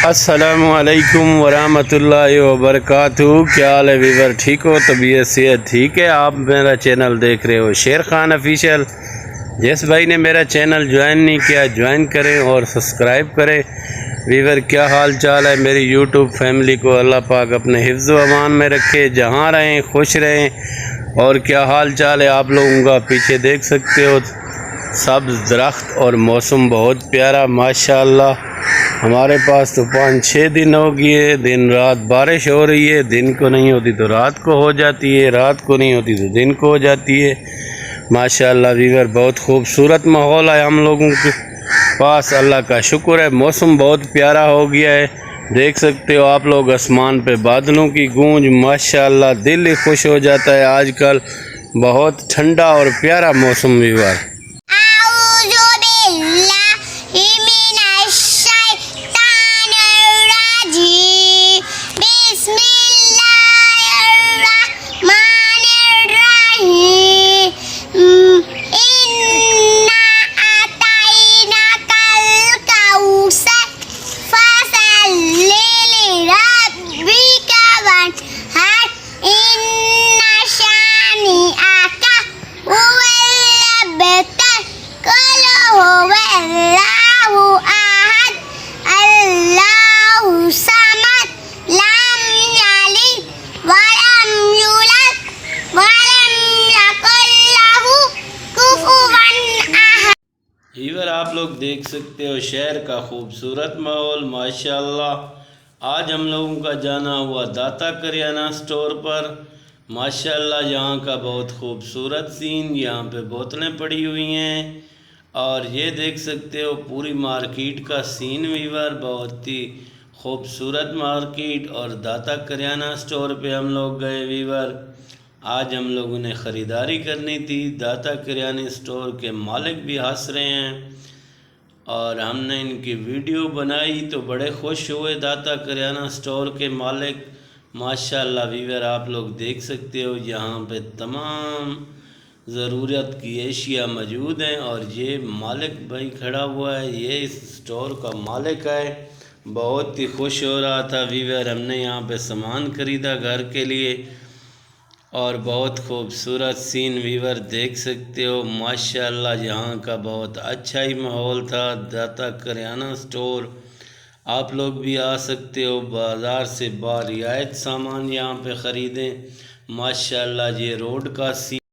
السلام علیکم ورحمۃ اللہ وبرکاتہ۔ کیا حال ہے ویور؟ ٹھیک ہو؟ طبیعت صحت ٹھیک ہے؟ آپ میرا چینل دیکھ رہے ہو شیر خان آفیشیل۔ جس بھائی نے میرا چینل جوائن نہیں کیا جوائن کریں اور سبسکرائب کریں۔ ویور کیا حال چال ہے میری یوٹیوب فیملی کو؟ اللہ پاک اپنے حفظ و امان میں رکھے، جہاں رہیں خوش رہیں۔ اور کیا حال چال ہے آپ لوگوں کا؟ پیچھے دیکھ سکتے ہو سبز درخت اور موسم بہت پیارا ماشاءاللہ۔ ہمارے پاس تو 5-6 دن ہو گئے، دن رات بارش ہو رہی ہے، دن کو نہیں ہوتی تو رات کو ہو جاتی ہے، رات کو نہیں ہوتی تو دن کو ہو جاتی ہے ماشاءاللہ۔ ویور بہت خوبصورت ماحول ہے ہم لوگوں کے پاس، اللہ کا شکر ہے۔ موسم بہت پیارا ہو گیا ہے، دیکھ سکتے ہو آپ لوگ آسمان پہ بادلوں کی گونج ماشاءاللہ، دل ہی خوش ہو جاتا ہے۔ آج کل بہت ٹھنڈا اور پیارا موسم ویور۔ ویور آپ لوگ دیکھ سکتے ہو شہر کا خوبصورت ماحول ماشاءاللہ۔ آج ہم لوگوں کا جانا ہوا داتا کریانہ سٹور پر ماشاءاللہ۔ یہاں کا بہت خوبصورت سین، یہاں پہ بوتلیں پڑی ہوئی ہیں اور یہ دیکھ سکتے ہو پوری مارکیٹ کا سین ویور، بہت ہی خوبصورت مارکیٹ۔ اور داتا کریانہ سٹور پہ ہم لوگ گئے ویور۔ آج ہم لوگوں نے خریداری کرنی تھی، داتا کریانہ سٹور کے مالک بھی ہنس رہے ہیں اور ہم نے ان کی ویڈیو بنائی تو بڑے خوش ہوئے داتا کریانہ سٹور کے مالک ماشاءاللہ۔ ویور آپ لوگ دیکھ سکتے ہو یہاں پہ تمام ضرورت کی اشیاء موجود ہیں اور یہ مالک بھائی کھڑا ہوا ہے، یہ اس سٹور کا مالک ہے۔ بہت ہی خوش ہو رہا تھا ویور، ہم نے یہاں پہ سامان خریدا گھر کے لیے اور بہت خوبصورت سین ویور دیکھ سکتے ہو ماشاءاللہ۔ یہاں کا بہت اچھا ہی ماحول تھا داتا کریانہ سٹور۔ آپ لوگ بھی آ سکتے ہو، بازار سے با رعایت سامان یہاں پہ خریدیں ماشاءاللہ۔ یہ روڈ کا سین